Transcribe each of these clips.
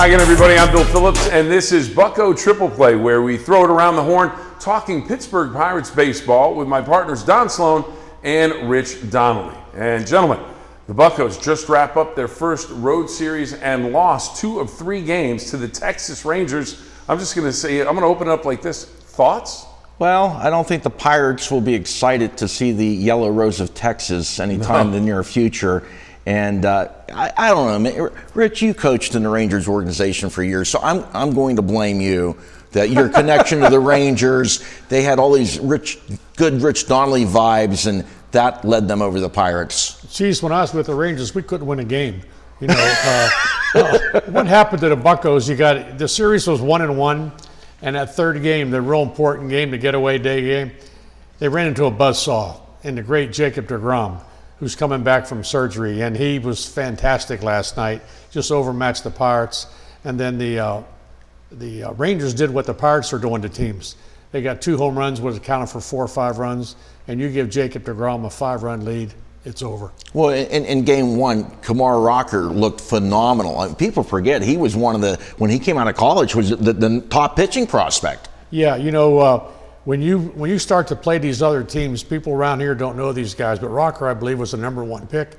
Hi again, everybody. I'm Bill Phillips, and this is Bucco Triple Play, where we throw it around the horn, talking Pittsburgh Pirates baseball with my partners Don Sloan and Rich Donnelly. And gentlemen, the Buccos just wrap up their first road series and lost 2 of 3 games to the Texas Rangers. I'm just going to say it. I'm going to open it up like this. Thoughts? Well, I don't think the Pirates will be excited to see the Yellow Rose of Texas anytime in the near future. And I don't know, Rich, you coached in the Rangers organization for years, so I'm going to blame you that your connection to the Rangers, they had all these good Rich Donnelly vibes, and that led them over the Pirates. Geez, when I was with the Rangers, we couldn't win a game. You know, what happened to the Buccos? The series was 1-1, and that third game, the real important game, the getaway day game, they ran into a buzzsaw in the great Jacob deGrom, who's coming back from surgery, and he was fantastic last night, just overmatched the Pirates. And then the Rangers did what the Pirates are doing to teams. They got 2 home runs, was accounted for 4 or 5 runs, and you give Jacob deGrom a 5-run lead, it's over. Well, in game 1, Kumar Rocker looked phenomenal. I mean, people forget he was one of when he came out of college, was the top pitching prospect. Yeah, you know, when you start to play these other teams, people around here don't know these guys, but Rocker, I believe, was the #1 pick,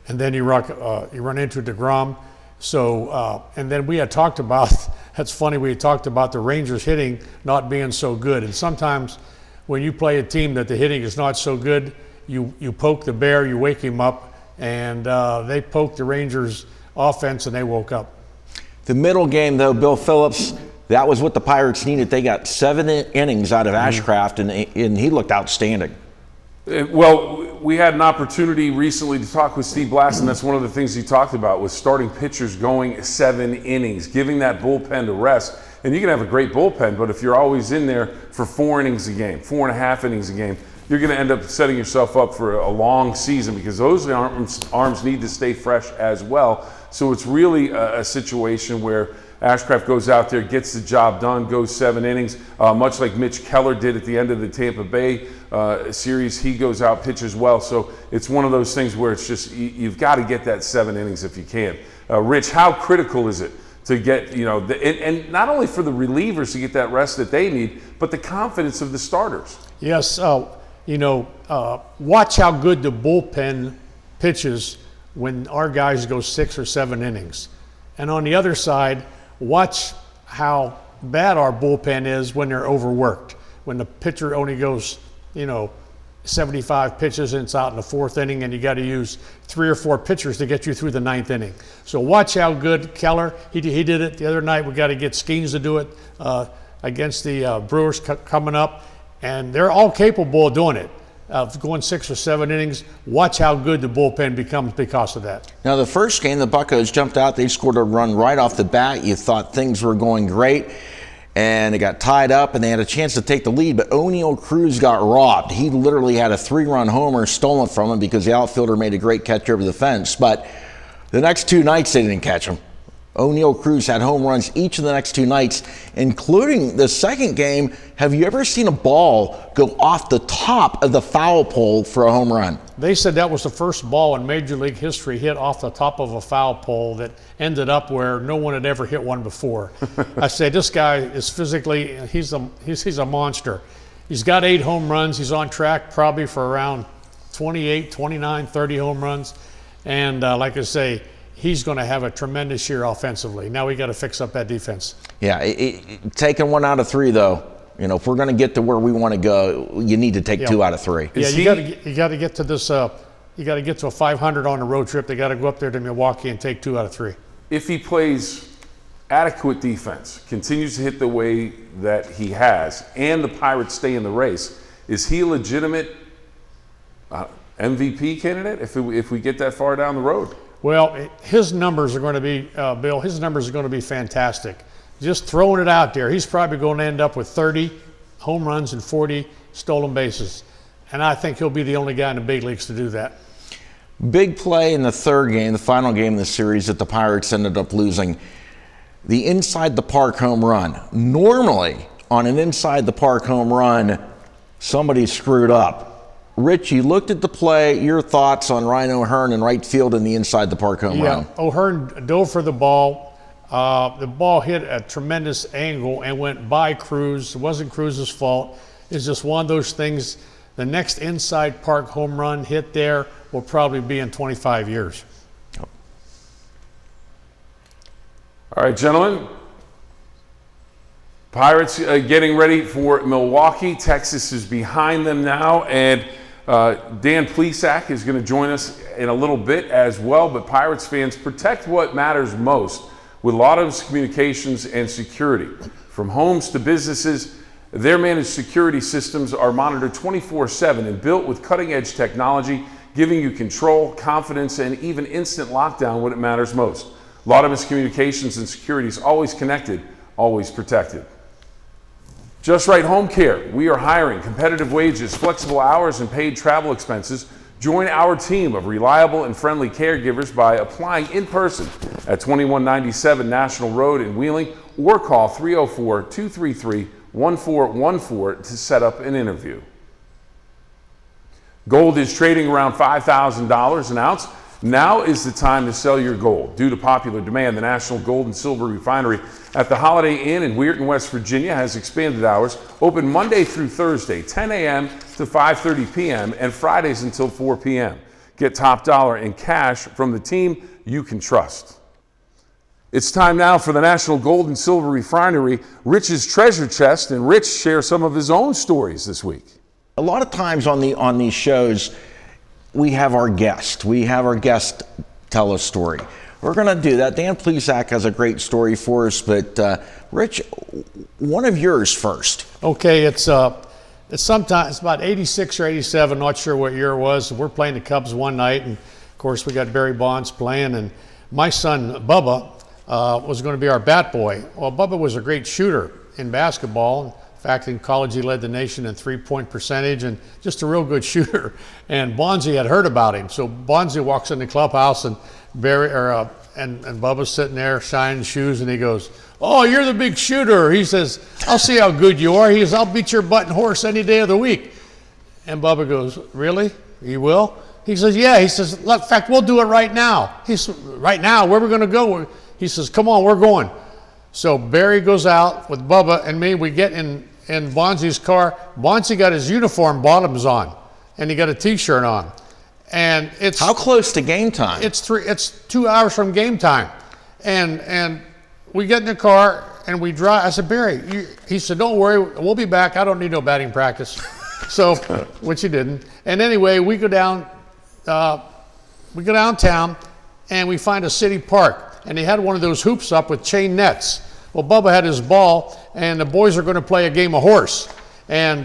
and then you run into deGrom. So, and then we had talked about, that's funny, we had talked about the Rangers hitting not being so good, and sometimes when you play a team that the hitting is not so good, you poke the bear, you wake him up, and they poked the Rangers offense and they woke up. The middle game, though, Bill Phillips, that was what the Pirates needed. They got 7 innings out of Ashcraft, and he looked outstanding. Well, we had an opportunity recently to talk with Steve Blass, and that's one of the things he talked about, was starting pitchers going 7 innings, giving that bullpen to rest. And you can have a great bullpen, but if you're always in there for 4 innings a game, 4.5 innings a game, you're going to end up setting yourself up for a long season, because those arms need to stay fresh as well. So it's really a situation where Ashcraft goes out there, gets the job done, goes 7 innings, much like Mitch Keller did at the end of the Tampa Bay series. He goes out, pitches well. So it's one of those things where it's just, you've got to get that 7 innings if you can. Rich, how critical is it to get, and not only for the relievers to get that rest that they need, but the confidence of the starters? Yes, watch how good the bullpen pitches when our guys go 6 or 7 innings. And on the other side, watch how bad our bullpen is when they're overworked. When the pitcher only goes, 75 pitches and it's out in the 4th inning, and you got to use 3 or 4 pitchers to get you through the 9th inning. So watch how good Keller, he did it the other night. We got to get Skeens to do it against the Brewers coming up. And they're all capable of doing it. Going 6 or 7 innings, watch how good the bullpen becomes because of that. Now, the first game, the Buccos jumped out. They scored a run right off the bat. You thought things were going great, and it got tied up, and they had a chance to take the lead, but O'Neill Cruz got robbed. He literally had a 3-run homer stolen from him because the outfielder made a great catch over the fence. But the next 2 nights, they didn't catch him. O'Neill Cruz had home runs each of the next 2 nights, including the second game. Have you ever seen a ball go off the top of the foul pole for a home run? They said that was the first ball in Major League history hit off the top of a foul pole that ended up where no one had ever hit one before. I say this guy is physically, he's a monster. He's got 8 home runs. He's on track probably for around 28, 29, 30 home runs. And like I say, he's going to have a tremendous year offensively. Now we got to fix up that defense. Yeah, taking 1 out of 3 though. If we're going to get to where we want to go, you need to take 2 out of 3. Yeah, you got to get to this. You got to get to a 500 on the road trip. They got to go up there to Milwaukee and take 2 out of 3. If he plays adequate defense, continues to hit the way that he has, and the Pirates stay in the race, is he a legitimate MVP candidate if we get that far down the road? Well, his numbers are going to be, Bill, his numbers are going to be fantastic. Just throwing it out there, he's probably going to end up with 30 home runs and 40 stolen bases. And I think he'll be the only guy in the big leagues to do that. Big play in the third game, the final game of the series that the Pirates ended up losing. The inside the park home run. Normally, on an inside the park home run, somebody screwed up. Rich, you looked at the play. Your thoughts on Ryan O'Hearn in right field in the inside the park home run? O'Hearn dove for the ball. The ball hit a tremendous angle and went by Cruz. It wasn't Cruz's fault. It's just one of those things. The next inside park home run hit there will probably be in 25 years. All right, gentlemen. Pirates getting ready for Milwaukee. Texas is behind them now, and Dan Plesac is going to join us in a little bit as well. But Pirates fans, protect what matters most with Lauda's Communications and Security. From homes to businesses, their managed security systems are monitored 24/7 and built with cutting-edge technology, giving you control, confidence, and even instant lockdown when it matters most. Lauda's Communications and Security is always connected, always protected. Just Right Home Care. We are hiring. Competitive wages, flexible hours, and paid travel expenses. Join our team of reliable and friendly caregivers by applying in person at 2197 National Road in Wheeling, or call 304-233-1414 to set up an interview. Gold is trading around $5,000 an ounce. Now is the time to sell your gold. Due to popular demand, the National Gold and Silver Refinery at the Holiday Inn in Weirton, West Virginia has expanded hours, open Monday through Thursday, 10 a.m. to 5:30 p.m. and Fridays until 4 p.m. Get top dollar in cash from the team you can trust. It's time now for the National Gold and Silver Refinery, Rich's Treasure Chest, and Rich shares some of his own stories this week. A lot of times on these shows, we have our guest. We have our guest tell a story. We're going to do that. Dan Plesac has a great story for us, but Rich, one of yours first. Okay, it's sometimes about 86 or 87, not sure what year it was. We're playing the Cubs one night, and of course we got Barry Bonds playing, and my son Bubba was going to be our bat boy. Well, Bubba was a great shooter in basketball. In fact, in college he led the nation in three-point percentage and just a real good shooter. And Bonzi had heard about him, so Bonzi walks in the clubhouse and and Bubba's sitting there shining shoes, and he goes, "Oh, you're the big shooter." He says, "I'll see how good you are." He says, "I'll beat your butt and horse any day of the week." And Bubba goes, "Really? You will?" He says, "Yeah." He says, "Look, in fact, we'll do it right now." He says, "Right now? Where are we going to go?" He says, "Come on, we're going." So Barry goes out with Bubba and me. We get in Bonzi's car. Bonzi got his uniform bottoms on, and he got a T-shirt on. And it's how close to game time? It's 2 hours from game time, and we get in the car and we drive. I said, "Barry," he said, "Don't worry, we'll be back. I don't need no batting practice." So, which he didn't. And anyway, we go downtown, and we find a city park, and they had one of those hoops up with chain nets. Well, Bubba had his ball, and the boys are going to play a game of horse, and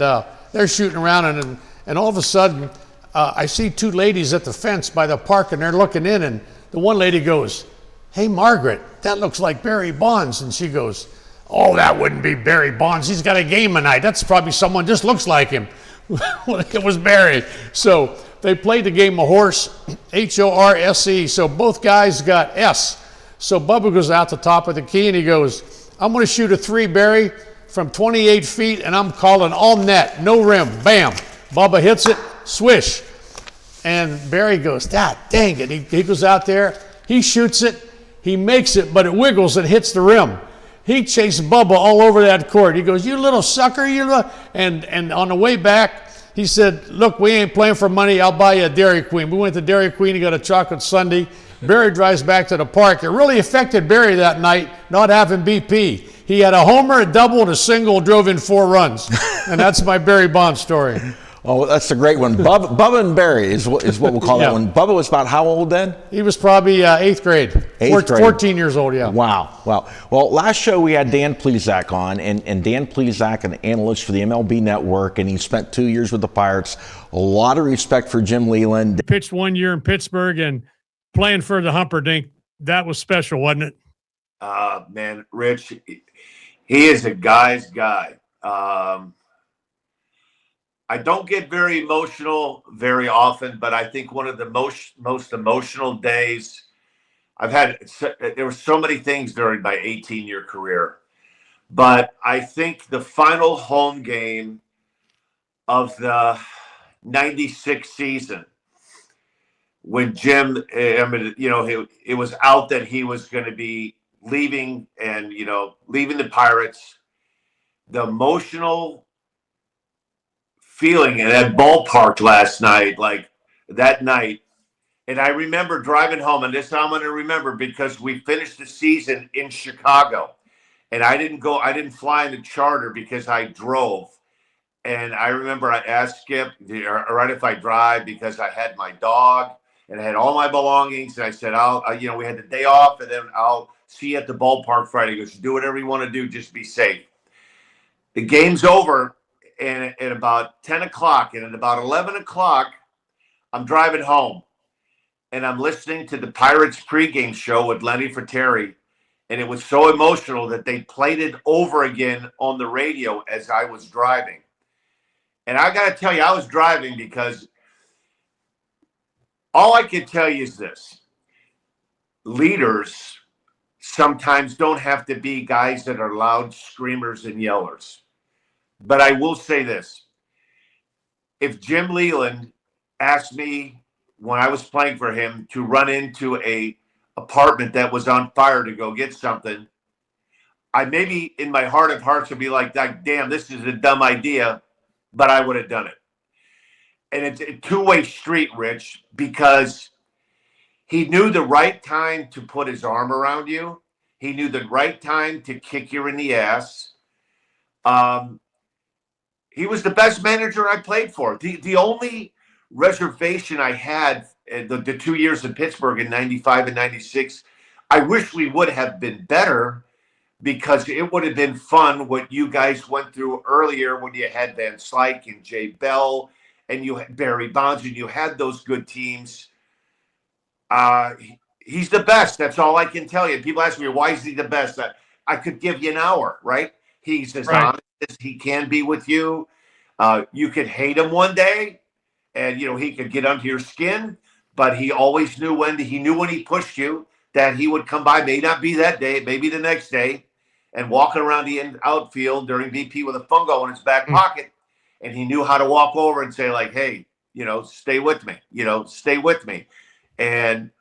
they're shooting around, and all of a sudden, I see two ladies at the fence by the park, and they're looking in, and the one lady goes, "Hey, Margaret, that looks like Barry Bonds." And she goes, "Oh, that wouldn't be Barry Bonds. He's got a game tonight. That's probably someone just looks like him." Well, it was Barry. So they played the game of horse, H-O-R-S-E. So both guys got S. So Bubba goes out the top of the key, and he goes, "I'm going to shoot a three, Barry, from 28 feet, and I'm calling all net, no rim." Bam. Bubba hits it, swish. And Barry goes, "Ah, dang it." He goes out there, he shoots it, he makes it, but it wiggles and hits the rim. He chased Bubba all over that court. He goes, "You little sucker, and on the way back, he said, "Look, we ain't playing for money. I'll buy you a Dairy Queen." We went to Dairy Queen, he got a chocolate sundae. Barry drives back to the park. It really affected Barry that night, not having BP. He had a homer, a double, and a single, drove in 4 runs. And that's my Barry Bonds story. Oh, that's a great one. Bubba and Barry is what we'll call that one. Bubba was about how old then? He was probably 8th grade. 8th grade. 14 years old, yeah. Wow. Well, last show we had Dan Plesac on, and Dan Plesac, an analyst for the MLB Network, and he spent 2 years with the Pirates. A lot of respect for Jim Leland. Pitched 1 year in Pittsburgh and playing for the Humperdinck. That was special, wasn't it? Man, Rich, he is a guy's guy. I don't get very emotional very often, but I think one of the most emotional days I've had, there were so many things during my 18-year career, but I think the final home game of the 96 season, when Jim, it was out that he was going to be leaving and, leaving the Pirates, the emotional feeling in that ballpark last night, like that night. And I remember driving home, and this I'm going to remember because we finished the season in Chicago. And I didn't fly in the charter because I drove. And I remember I asked Skip, all right, if I drive, because I had my dog and I had all my belongings. And I said, we had the day off, and then I'll see you at the ballpark Friday. He goes, do whatever you want to do. Just be safe. The game's over. And at about 10 o'clock, and at about 11 o'clock, I'm driving home. And I'm listening to the Pirates pregame show with Lenny Fratteri. And it was so emotional that they played it over again on the radio as I was driving. And I got to tell you, I was driving because all I can tell you is this. Leaders sometimes don't have to be guys that are loud screamers and yellers. But I will say this. If Jim Leland asked me when I was playing for him to run into a apartment that was on fire to go get something, I maybe in my heart of hearts would be like, damn, this is a dumb idea, but I would have done it. And it's a two-way street, Rich, because he knew the right time to put his arm around you. He knew the right time to kick you in the ass. He was the best manager I played for. The only reservation I had the 2 years in Pittsburgh in 95 and 96, I wish we would have been better, because it would have been fun what you guys went through earlier when you had Van Slyke and Jay Bell and you had Barry Bonds and you had those good teams. He's the best. That's all I can tell you. People ask me, why is he the best? I could give you an hour, right? He's as honest as he can be with you. You could hate him one day and, he could get under your skin, but he always knew when he pushed you that he would come by, may not be that day, maybe the next day, and walking around the outfield during BP with a fungo in his back pocket. And he knew how to walk over and say, like, hey, stay with me, stay with me. And,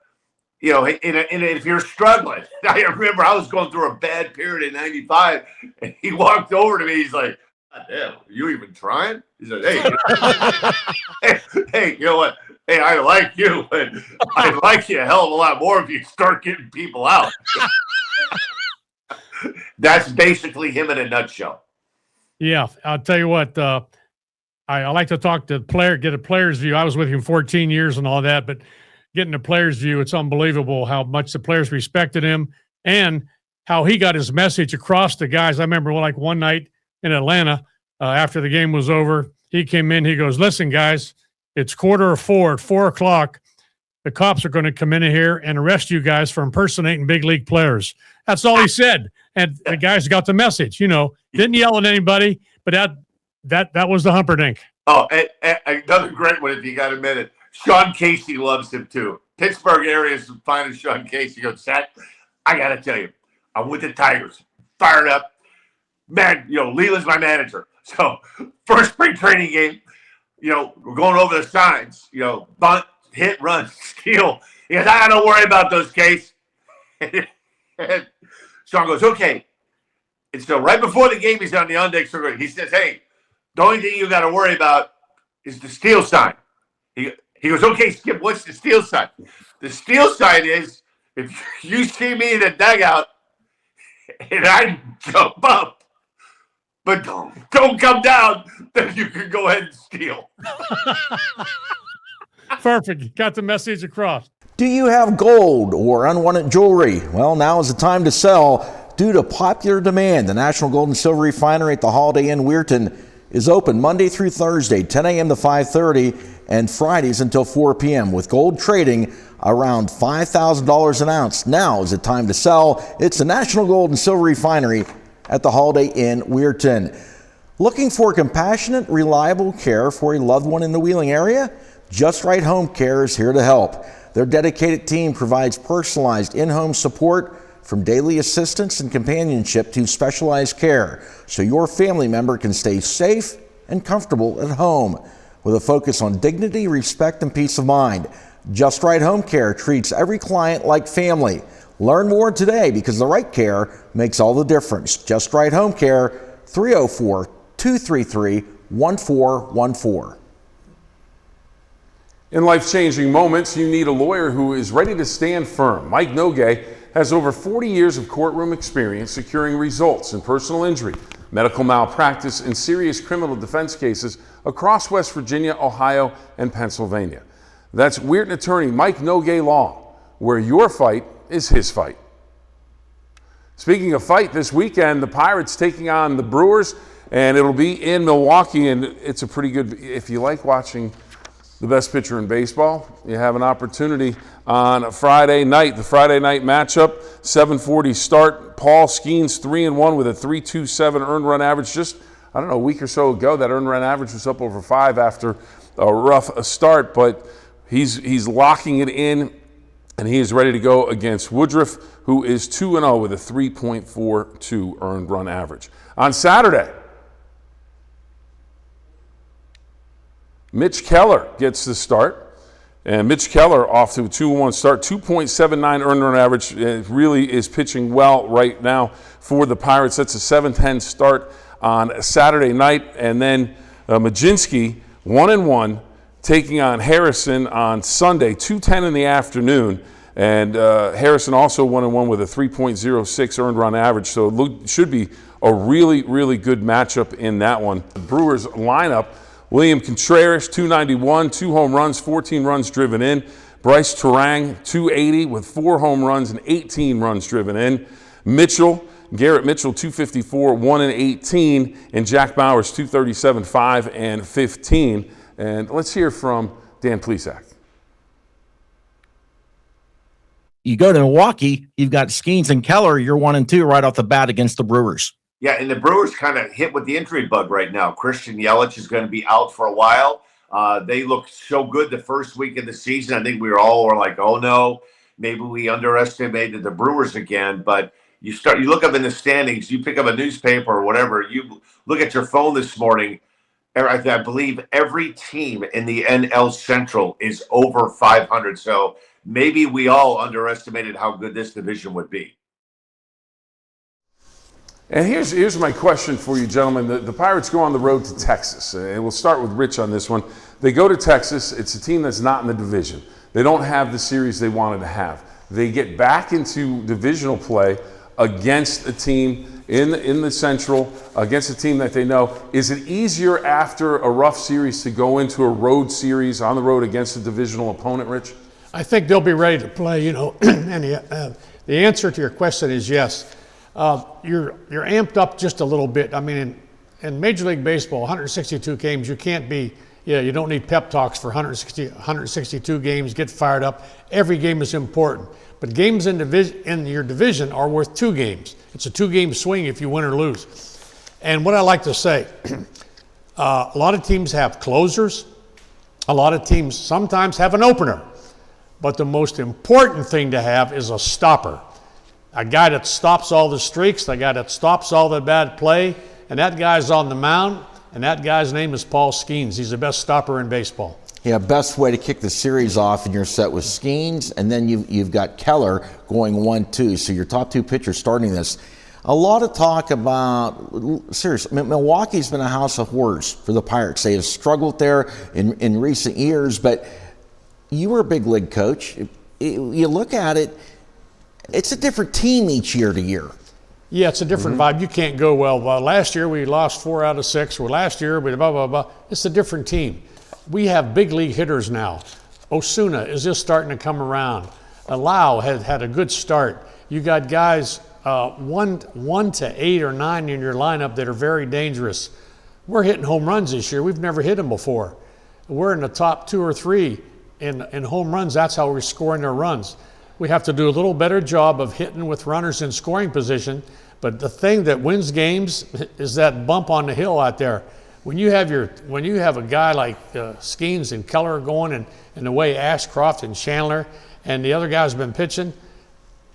and if you're struggling, I remember I was going through a bad period in 95, and he walked over to me. He's like, God damn, are you even trying? He said, hey, you know what? Hey, I like you, but I'd like you a hell of a lot more if you start getting people out. That's basically him in a nutshell. Yeah, I'll tell you what. I like to talk to get a player's view. I was with him 14 years and all that, but getting a player's view, it's unbelievable how much the players respected him and how he got his message across to guys. I remember one night in Atlanta after the game was over, he came in. He goes, "Listen, guys, it's 3:45 at 4 o'clock. The cops are going to come in here and arrest you guys for impersonating big league players." That's all he said. And the guys got the message, didn't yell at anybody, but that was the Humperdinck. Oh, and another great one if you got a minute. Sean Casey loves him too. Pittsburgh area is finding Sean Casey. He goes, Zach, I got to tell you, I'm with the Tigers. Fired up. Man, Leland's my manager. So first spring training game, we're going over the signs, bunt, hit, run, steal. He goes, don't worry about those, Case. And Sean goes, okay. And so right before the game, he's on the on-deck circle. He says, hey, the only thing you got to worry about is the steal sign. He goes, okay, Skip, what's the steal sign? The steal sign is if you see me in the dugout and I jump up, but don't come down, then you can go ahead and steal. Perfect. Got the message across. Do you have gold or unwanted jewelry? Well, now is the time to sell. Due to popular demand, the National Gold and Silver Refinery at the Holiday Inn Weirton is open Monday through Thursday, 10 a.m. to 5:30, and Fridays until 4 p.m., with gold trading around $5,000 an ounce. Now is the time to sell. It's the National Gold and Silver Refinery at the Holiday Inn Weirton. Looking for compassionate, reliable care for a loved one in the Wheeling area? Just Right Home Care is here to help. Their dedicated team provides personalized in-home support, from daily assistance and companionship to specialized care, so your family member can stay safe and comfortable at home. With a focus on dignity, respect, and peace of mind, Just Right Home Care treats every client like family. Learn more today because the right care makes all the difference. Just Right Home Care, 304-233-1414. In life-changing moments, you need a lawyer who is ready to stand firm. Mike Noguet has over 40 years of courtroom experience securing results in personal injury, medical malpractice, and serious criminal defense cases across West Virginia, Ohio, and Pennsylvania. That's Weirton attorney Mike Noguet Law, where your fight is his fight. Speaking of fight, this weekend, the Pirates taking on the Brewers, and it'll be in Milwaukee, and it's a pretty good, if you like watching the best pitcher in baseball, you have an opportunity on a Friday night, the Friday night matchup, 7:40 start. Paul Skeens 3-1 with a 3.27 earned run average. Just, I don't know, a week or so ago, that earned run average was up over 5 after a rough start, but he's locking it in, and he is ready to go against Woodruff, who is 2-0 with a 3.42 earned run average. On Saturday, Mitch Keller gets the start, and Mitch Keller off to a 2-1 start, 2.79 earned run average. Really is pitching well right now for the Pirates. That's a 7-10 start on Saturday night, and then Majinski 1-1 taking on Harrison on Sunday, 2:10 in the afternoon, and Harrison also 1-1 with a 3.06 earned run average. So it should be a really, really good matchup in that one. The Brewers lineup. William Contreras, 291, 2 home runs, 14 runs driven in. Bryce Terang, 280 with 4 home runs and 18 runs driven in. Garrett Mitchell, 254, 1-18. And Jack Bowers, 237, 5-15. And let's hear from Dan Plesac. You go to Milwaukee, you've got Skeens and Keller, you're 1-2 right off the bat against the Brewers. Yeah, and the Brewers kind of hit with the injury bug right now. Christian Yelich is going to be out for a while. They looked so good the first week of the season. I think we were like, oh no, maybe we underestimated the Brewers again. But you look up in the standings, you pick up a newspaper or whatever, you look at your phone this morning, I believe every team in the NL Central is over 500. So maybe we all underestimated how good this division would be. And here's my question for you, gentlemen. The Pirates go on the road to Texas, and we'll start with Rich on this one. They go to Texas. It's a team that's not in the division. They don't have the series they wanted to have. They get back into divisional play against a team in the Central, against a team that they know. Is it easier after a rough series to go into a road series on the road against a divisional opponent, Rich? I think they'll be ready to play, and the answer to your question is yes. You're amped up just a little bit. I mean, in Major League Baseball, 162 games, you can't be, you don't need pep talks for 162 games, get fired up. Every game is important. But games in your division are worth 2 games. It's a 2-game swing if you win or lose. And what I like to say, a lot of teams have closers. A lot of teams sometimes have an opener. But the most important thing to have is a stopper. A guy that stops all the streaks, the guy that stops all the bad play, and that guy's on the mound, and that guy's name is Paul Skeens. He's the best stopper in baseball. Yeah, best way to kick the series off, and you're set with Skeens, and then you've got Keller going 1-2. So your top 2 pitchers starting this. A lot of talk about, seriously, Milwaukee's been a house of horrors for the Pirates. They have struggled there in recent years, but you were a big league coach. You look at it, it's a different team each year to year. Yeah, it's a different vibe. You can't go, last year we lost 4 out of 6, or last year we blah, blah, blah. It's a different team. We have big league hitters now. Osuna is just starting to come around. Lau has had a good start. You got guys 1 to 8 or 9 in your lineup that are very dangerous. We're hitting home runs this year. We've never hit them before. We're in the top 2 or 3 in home runs. That's how we're scoring our runs. We have to do a little better job of hitting with runners in scoring position. But the thing that wins games is that bump on the hill out there. When you have a guy like Skeens and Keller going, and the way Ashcroft and Chandler and the other guys have been pitching,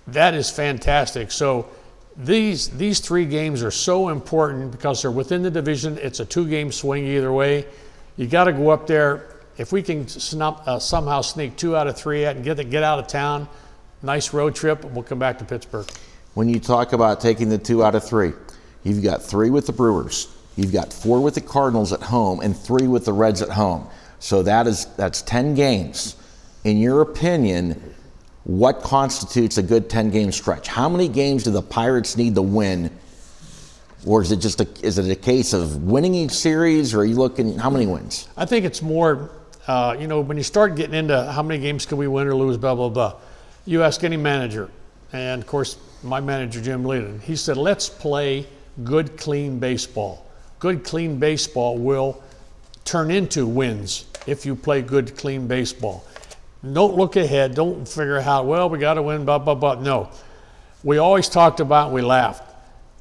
that is fantastic. So these 3 games are so important because they're within the division. It's a 2-game swing either way. You got to go up there. If we can somehow sneak 2 out of 3 out and get out of town, Nice road trip. We'll come back to Pittsburgh. When you talk about taking the 2 out of 3, you've got 3 with the Brewers, you've got 4 with the Cardinals at home, and 3 with the Reds at home. So that's 10 games. In your opinion, what constitutes a good 10-game stretch? How many games do the Pirates need to win? Or is it a case of winning each series, or are you looking, how many wins? I think it's more, when you start getting into how many games can we win or lose, blah, blah, blah. You ask any manager, and of course, my manager, Jim Leland, he said, let's play good, clean baseball. Good, clean baseball will turn into wins if you play good, clean baseball. Don't look ahead. Don't figure out, well, we got to win, blah, blah, blah. No. We always talked about, we laughed.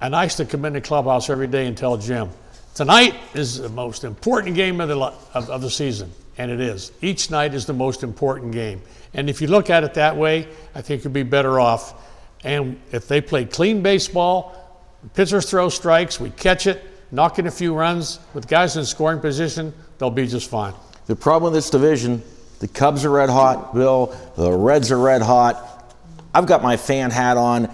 And I used to come in the clubhouse every day and tell Jim, tonight is the most important game of the season. And it is. Each night is the most important game. And if you look at it that way, I think you'll be better off. And if they play clean baseball, pitchers throw strikes, we catch it, knock in a few runs with guys in scoring position, they'll be just fine. The problem with this division, the Cubs are red hot, Bill. The Reds are red hot. I've got my fan hat on.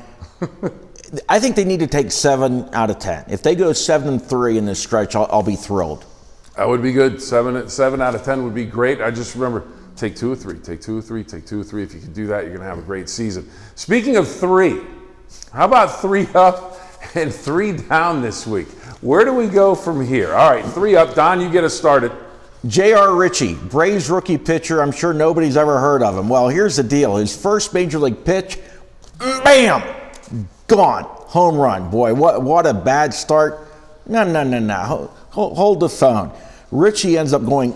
I think they need to take 7 out of 10. If they go 7-3 in this stretch, I'll be thrilled. That would be good. 7 out of 10 would be great. I just remember, take 2 or 3, take 2 or 3, take 2 or 3. If you can do that, you're going to have a great season. Speaking of 3, how about 3 up and 3 down this week? Where do we go from here? All right, 3 up. Don, you get us started. J.R. Ritchie, Braves rookie pitcher. I'm sure nobody's ever heard of him. Well, here's the deal. His first major league pitch, bam, gone. Home run. Boy, what a bad start. No. Hold the phone. Ritchie ends up going,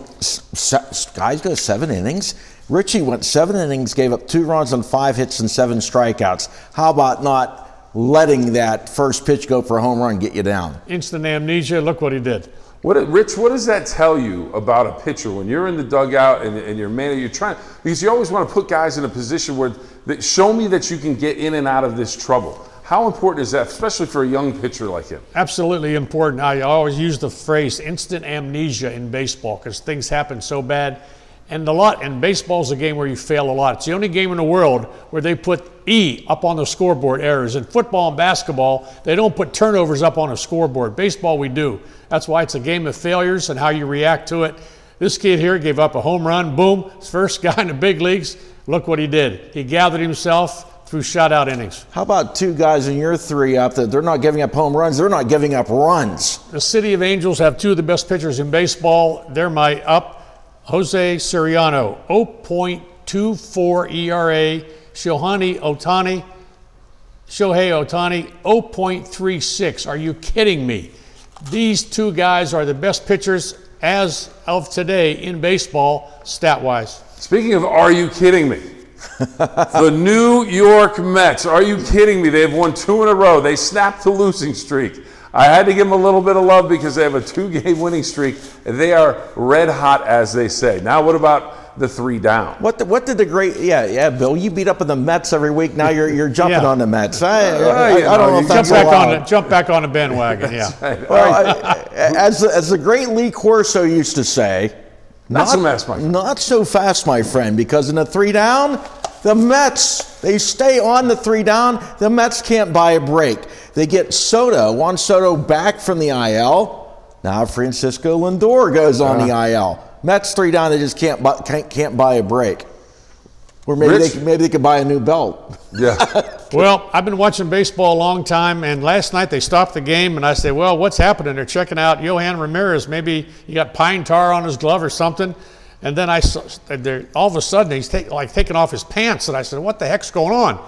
guys go 7 innings. Ritchie went 7 innings, gave up 2 runs on 5 hits and 7 strikeouts. How about not letting that first pitch go for a home run get you down? Instant amnesia. Look what he did. Rich, what does that tell you about a pitcher when you're in the dugout and you're trying, because you always want to put guys in a position where show me that you can get in and out of this trouble. How important is that, especially for a young pitcher like him? Absolutely important. I always use the phrase instant amnesia in baseball because things happen so bad. And baseball is a game where you fail a lot. It's the only game in the world where they put E up on the scoreboard, errors. In football and basketball, they don't put turnovers up on a scoreboard. Baseball, we do. That's why it's a game of failures and how you react to it. This kid here gave up a home run, boom, his first guy in the big leagues. Look what he did. He gathered himself through shutout innings. How about 2 guys in your 3 up that they're not giving up home runs, they're not giving up runs? The City of Angels have 2 of the best pitchers in baseball. They're my up. Jose Soriano, 0.24 ERA. Shohei Ohtani, 0.36. Are you kidding me? These 2 guys are the best pitchers as of today in baseball, stat-wise. Speaking of are you kidding me? The New York Mets, are you kidding me? They've won 2 in a row. They snapped the losing streak. I had to give them a little bit of love because they have a 2-game winning streak. They are red hot, as they say. Now, what about the 3 down? What did the great? Yeah, Bill. You beat up on the Mets every week. Now you're jumping on the Mets. I don't know if that's allowed. Jump back on the bandwagon. Yeah. Right. Well, as the great Lee Corso used to say, not so fast, my friend. Not so fast, my friend. Because in the 3 down, the Mets, they stay on the 3 down. The Mets can't buy a break. They get Juan Soto back from the IL. Now Francisco Lindor goes on the IL. Mets 3 down, they just can't buy a break. Or maybe they could buy a new belt. Yeah. Well, I've been watching baseball a long time, and last night they stopped the game, and I said, well, what's happening? They're checking out Yohan Ramirez. Maybe he got pine tar on his glove or something. And then all of a sudden he's taking off his pants, and I said, what the heck's going on?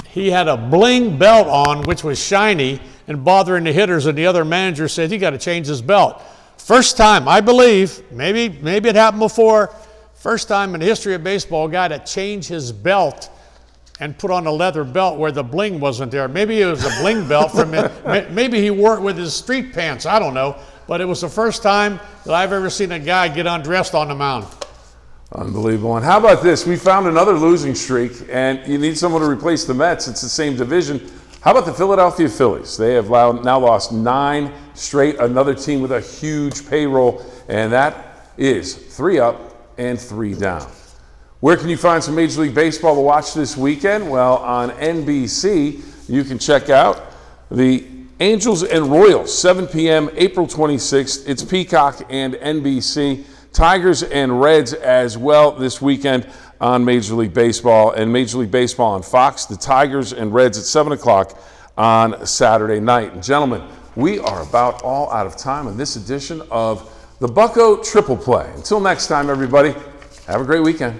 He had a bling belt on, which was shiny and bothering the hitters, and the other manager said, he got to change his belt. First time, I believe, maybe it happened before, first time in the history of baseball, a guy to change his belt and put on a leather belt where the bling wasn't there. Maybe it was a bling belt from it. Maybe he wore it with his street pants. I don't know. But it was the first time that I've ever seen a guy get undressed on the mound. Unbelievable. And how about this? We found another losing streak, and you need someone to replace the Mets. It's the same division. How about the Philadelphia Phillies? They have now lost 9 straight, another team with a huge payroll, and that is 3 up and 3 down. Where can you find some Major League Baseball to watch this weekend? Well, on NBC, you can check out the Angels and Royals, 7 p.m., April 26th. It's Peacock and NBC. Tigers and Reds as well this weekend on Major League Baseball. And Major League Baseball on Fox, the Tigers and Reds at 7 o'clock on Saturday night. And gentlemen, we are about all out of time on this edition of the Bucco Triple Play. Until next time, everybody, have a great weekend.